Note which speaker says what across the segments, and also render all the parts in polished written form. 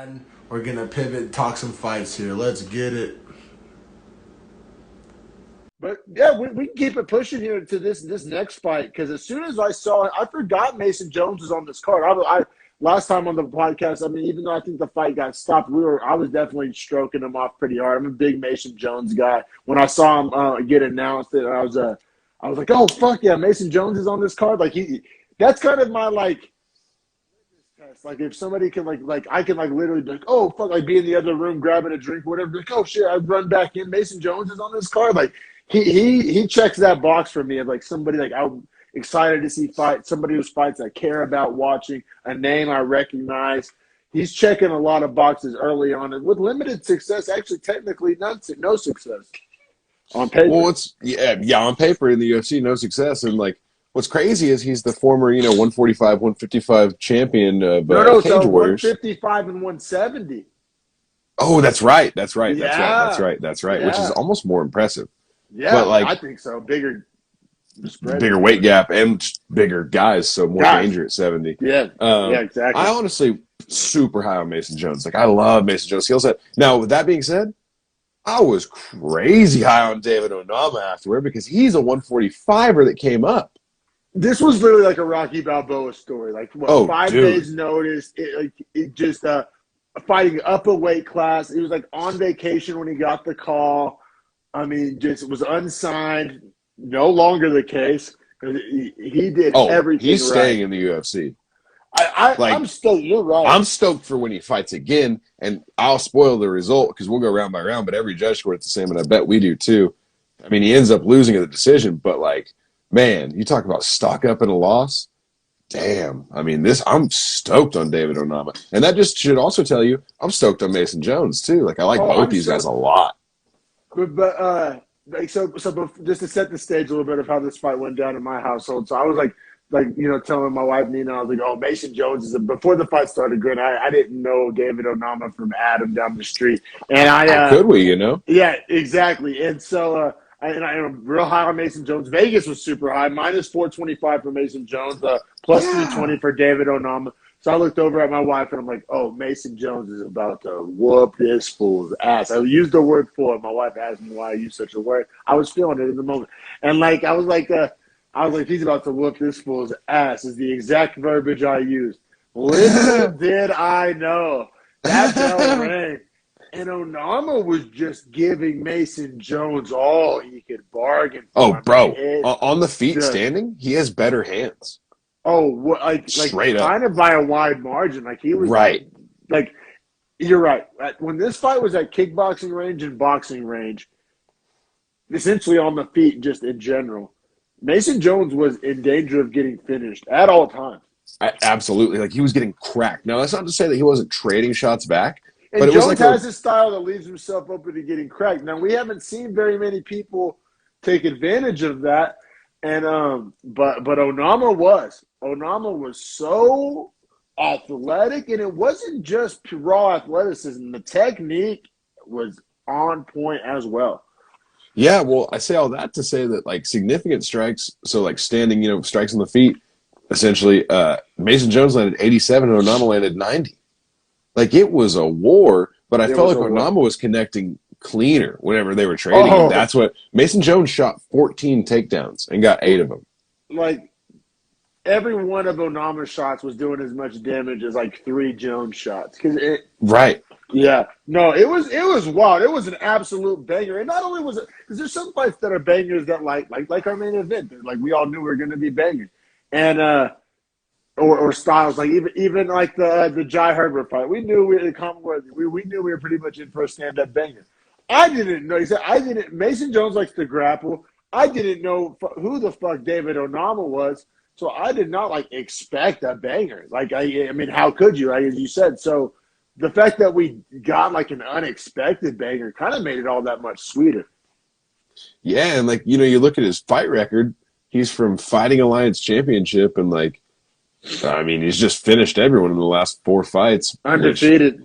Speaker 1: And we're gonna pivot and talk some fights here. Let's get it.
Speaker 2: But yeah, we can keep it pushing here to this next fight because as soon as I saw it, I forgot Mason Jones was on this card. I last time on the podcast, I mean, even though I think the fight got stopped, I was definitely stroking him off pretty hard. I'm a big Mason Jones guy. When I saw him get announced, that I was like, oh fuck yeah, Mason Jones is on this card. Like that's kind of my like test. Like if somebody can like I can like literally be like, oh fuck, like be in the other room grabbing a drink or whatever, be like, oh shit, I'd run back in. Mason Jones is on this card. Like he checks that box for me of like somebody like I'm excited to see fight, somebody who's fights I care about watching, a name I recognize. He's checking a lot of boxes early on and with limited success, actually technically no success on
Speaker 3: Well,
Speaker 2: paper.
Speaker 3: it's yeah, on paper in the UFC, no success, and like what's crazy is he's the former 145, 155 champion of
Speaker 2: No, so
Speaker 3: Cage Warriors.
Speaker 2: 155 and 170.
Speaker 3: Oh,
Speaker 2: Yeah.
Speaker 3: that's right, which is
Speaker 2: Yeah.
Speaker 3: almost more impressive. But
Speaker 2: Yeah, I
Speaker 3: like
Speaker 2: think so. Bigger spread.
Speaker 3: bigger weight gap and bigger guys, so more
Speaker 2: Guys.
Speaker 3: danger at 70.
Speaker 2: Yeah. Yeah,
Speaker 3: I
Speaker 2: exactly.
Speaker 3: honestly super high on Mason Jones. Like I love Mason Jones' skill set. Now, with that being said, I was crazy high on David Onama afterward because he's a 145er that came up.
Speaker 2: This was literally like a Rocky Balboa story. Like what,
Speaker 3: Oh,
Speaker 2: 5 days
Speaker 3: dude.
Speaker 2: notice. It just fighting up a weight class. He was like on vacation when he got the call. I mean, just was unsigned. No longer the case. He did
Speaker 3: Oh,
Speaker 2: everything
Speaker 3: he's
Speaker 2: right.
Speaker 3: staying in the UFC.
Speaker 2: I'm
Speaker 3: Like,
Speaker 2: still. You're right.
Speaker 3: I'm stoked for when he fights again, and I'll spoil the result because we'll go round by round, but every judge scored it the same, and I bet we do too. I mean, he ends up losing at the decision, but like, man, you talk about stock up in a loss. Damn. I mean, I'm stoked on David Onama. And that just should also tell you I'm stoked on Mason Jones too. Like, I like
Speaker 2: Oh,
Speaker 3: both
Speaker 2: I'm
Speaker 3: these guys
Speaker 2: so.
Speaker 3: a lot.
Speaker 2: Like just to set the stage a little bit of how this fight went down in my household. So I was telling my wife Nina, I was like, oh, Mason Jones is before the fight started. Good, I didn't know David Onama from Adam down the street, and
Speaker 3: How could we?
Speaker 2: yeah, exactly, and so I'm real high on Mason Jones. Vegas was super high, minus 425 for Mason Jones, plus
Speaker 3: Yeah.
Speaker 2: 320 for David Onama. So I looked over at my wife and I'm like, oh, Mason Jones is about to whoop this fool's ass. I used the word for. My wife asked me why I used such a word. I was feeling it in the moment. And I was like, he's about to whoop this fool's ass is the exact verbiage I used. Little did I know. That bell rang. And Onama was just giving Mason Jones all he could bargain
Speaker 3: Oh,
Speaker 2: for. I mean,
Speaker 3: bro. On the feet
Speaker 2: just
Speaker 3: standing, he has better hands.
Speaker 2: Oh, what, like
Speaker 3: Straight up.
Speaker 2: kind of by a wide margin. Like he was
Speaker 3: Right.
Speaker 2: like you're right. When this fight was at kickboxing range and boxing range, essentially on the feet, just in general, Mason Jones was in danger of getting finished at all times.
Speaker 3: Absolutely. Like, he was getting cracked. Now, that's not to say that he wasn't trading shots back, but
Speaker 2: And
Speaker 3: it was
Speaker 2: Jones
Speaker 3: like a.
Speaker 2: has a style that leaves himself open to getting cracked. Now we haven't seen very many people take advantage of that, and but Onama was so athletic, and it wasn't just raw athleticism. The technique was on point as well.
Speaker 3: Yeah, well, I say all that to say that, like, significant strikes, so like standing, strikes on the feet, essentially, Mason Jones landed 87 and Onama landed 90. Like, it was a war, but I
Speaker 2: It
Speaker 3: felt
Speaker 2: was
Speaker 3: like
Speaker 2: a war.
Speaker 3: Onama was connecting cleaner whenever they were trading, and
Speaker 2: Oh,
Speaker 3: that's what Mason Jones shot 14 takedowns and got 8 of them.
Speaker 2: like every one of Onama's shots was doing as much damage as like three Jones shots because it.
Speaker 3: Right.
Speaker 2: Yeah, no, it was wild. It was an absolute banger, and not only was it because there's some fights that are bangers that like our main event, that, like we all knew we were going to be bangers, and or styles like even like the Jai Herbert fight, we knew we knew we were pretty much in for a stand up banger. I didn't know. He said I didn't. Mason Jones likes to grapple. I didn't know who the fuck David Onama was, so I did not like expect a banger. Like I mean, how could you? Like, as you said, so the fact that we got like an unexpected banger kind of made it all that much sweeter.
Speaker 3: Yeah, and like, you look at his fight record, he's from Fighting Alliance Championship, and like, I mean, he's just finished everyone in the last 4 fights, which,
Speaker 2: Undefeated.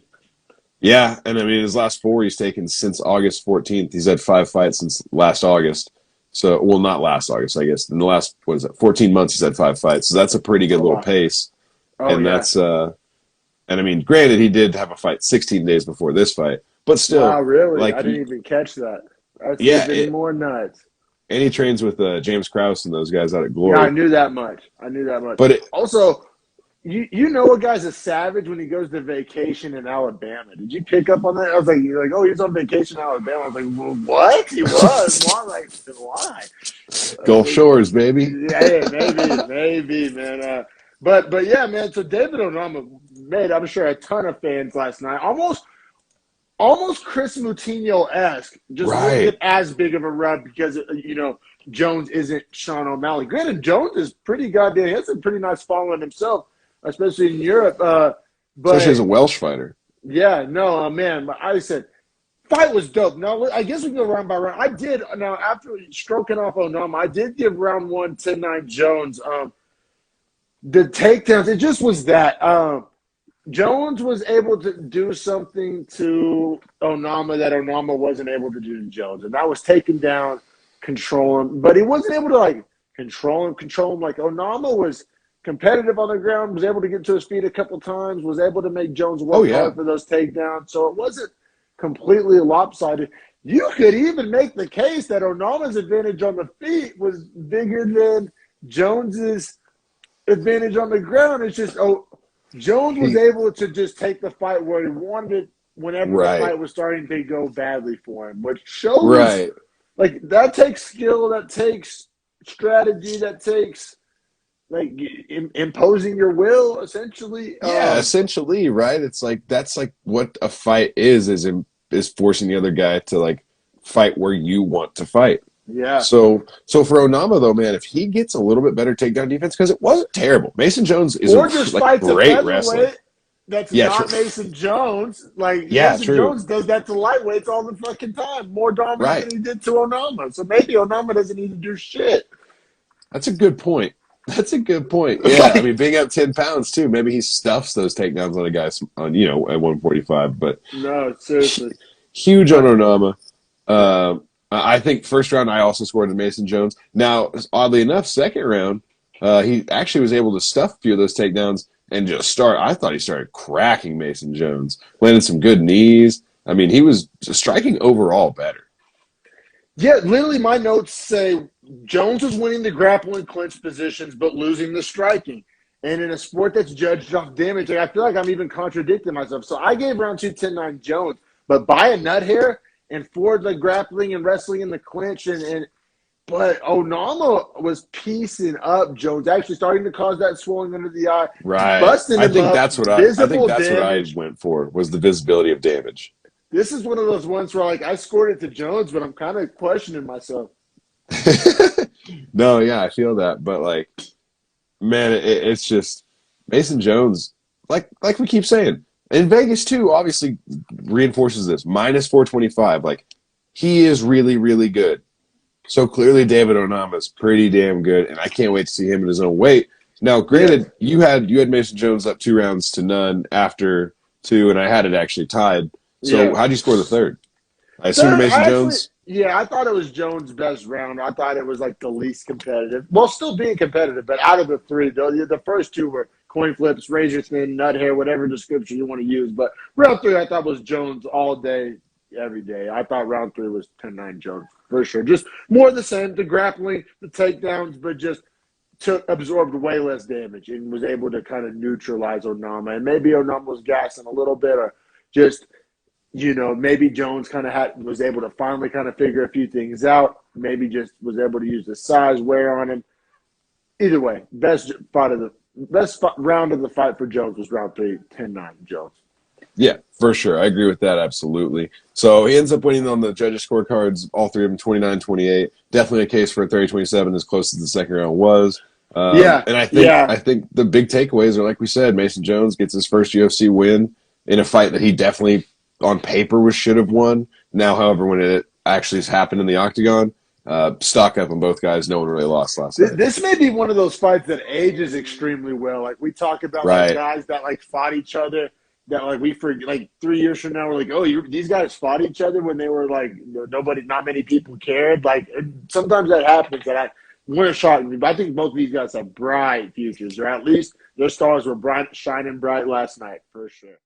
Speaker 3: yeah, and I mean, his last 4 he's taken since August 14th. He's had 5 fights since last August. So, well, not last August, I guess. In the last, what is it, 14 months, he's had 5 fights. So that's a pretty good
Speaker 2: Oh
Speaker 3: little
Speaker 2: wow.
Speaker 3: pace.
Speaker 2: Oh
Speaker 3: And
Speaker 2: yeah.
Speaker 3: and And I mean, granted, he did have a fight 16 days before this fight, but still.
Speaker 2: Wow, really?
Speaker 3: Like,
Speaker 2: I didn't even catch that. That's
Speaker 3: yeah,
Speaker 2: even more nuts.
Speaker 3: and he trains with James Krause and those guys out at Glory.
Speaker 2: Yeah, I knew that much.
Speaker 3: But
Speaker 2: also, you know a guy's a savage when he goes to vacation in Alabama. Did you pick up on that? I was like, you're like, oh, he's on vacation in Alabama. I was like, well, what? He was? Why? Like, why?
Speaker 3: Gulf Shores, baby.
Speaker 2: Yeah, maybe, man. But yeah, man. So David Onama made, I'm sure, a ton of fans last night. Almost Chris Moutinho-esque. Just
Speaker 3: Right.
Speaker 2: wasn't as big of a rub because Jones isn't Sean O'Malley. Granted, Jones is pretty goddamn. He has a pretty nice following himself, especially in Europe. But
Speaker 3: Especially as a Welsh fighter.
Speaker 2: yeah, no, man. But I said, fight was dope. Now, I guess we can go round by round. I did, now, after stroking off Onama, I did give round 1 10-9 Jones. The takedowns, it just was that. Jones was able to do something to Onama that Onama wasn't able to do to Jones. And that was taking down, control him. But he wasn't able to, like, control him. Like, Onama was competitive on the ground, was able to get to his feet a couple times, was able to make Jones work hard for those takedowns. So it wasn't completely lopsided. You could even make the case that Onama's advantage on the feet was bigger than Jones's advantage on the ground. It's just, Jones was able to just take the fight where he wanted it whenever the fight was starting to go badly for him, which shows like that takes skill, that takes strategy, that takes like imposing your will, essentially.
Speaker 3: Yeah, essentially, right? It's like that's like what a fight is forcing the other guy to like fight where you want to fight.
Speaker 2: Yeah.
Speaker 3: So for Onama though, man, if he gets a little bit better takedown defense, because it wasn't terrible. Mason Jones is a great wrestler.
Speaker 2: That's not Mason Jones. Like Mason Jones does that to lightweights all the fucking time, more dominant than he did to Onama. So maybe Onama doesn't need to do shit.
Speaker 3: That's a good point. Yeah, I mean, being up 10 pounds too, maybe he stuffs those takedowns on a guy on at 145. But
Speaker 2: no, seriously,
Speaker 3: huge on Onama. I think first round I also scored to Mason Jones. Now, oddly enough, second round he actually was able to stuff a few of those takedowns and just start. I thought he started cracking Mason Jones, landed some good knees. I mean, he was striking overall better.
Speaker 2: Yeah, literally my notes say Jones was winning the grapple and clinch positions but losing the striking. And in a sport that's judged off damage, I feel like I'm even contradicting myself. So I gave round 2 10-9 Jones, but by a nut hair and for the grappling and wrestling in the clinch but Onama was piecing up Jones, actually starting to cause that swelling under the eye.
Speaker 3: Right.
Speaker 2: Busting
Speaker 3: I think that's what I went for, was the visibility of damage.
Speaker 2: This is one of those ones where, like, I scored it to Jones, but I'm kind of questioning myself.
Speaker 3: No, yeah, I feel that. But, like, man, it's just Mason Jones, like we keep saying, in Vegas, too, obviously reinforces this. Minus 425. Like, he is really, really good. So, clearly, David Onama is pretty damn good, and I can't wait to see him in his own weight. Now, granted, you had Mason Jones up 2-0 after 2, and I had it actually tied. So how'd you score the third? I assume Mason Jones?
Speaker 2: Yeah, I thought it was Jones' best round. I thought it was like the least competitive. Well, still being competitive, but out of the three, the first two were coin flips, razor thin, nut hair, whatever description you want to use. But round 3 I thought was Jones all day, every day. I thought round 3 was 10-9 Jones for sure. Just more of the same, the grappling, the takedowns, but just absorbed way less damage and was able to kind of neutralize Onama. And maybe Onama was gassing a little bit, or just – maybe Jones kind of was able to finally kind of figure a few things out. Maybe just was able to use the size wear on him. Either way, best round of the fight for Jones was round 3, 10-9 Jones.
Speaker 3: Yeah, for sure. I agree with that absolutely. So he ends up winning on the judges' scorecards, all three of them 29-28. Definitely a case for a 30-27, as close as the second round was. And I think the big takeaways are, like we said, Mason Jones gets his first UFC win in a fight that he definitely – on paper should have won. Now, however, when it actually has happened in the octagon, stock up on both guys. No one really lost last night.
Speaker 2: This may be one of those fights that ages extremely well. Like, we talk about like guys that like fought each other that like we forget, like 3 years from now we're like, oh, these guys fought each other when they were like not many people cared. Like, sometimes that happens. And wouldn't shock me. But I think both of these guys have bright futures, or at least their stars were bright, shining bright last night for sure.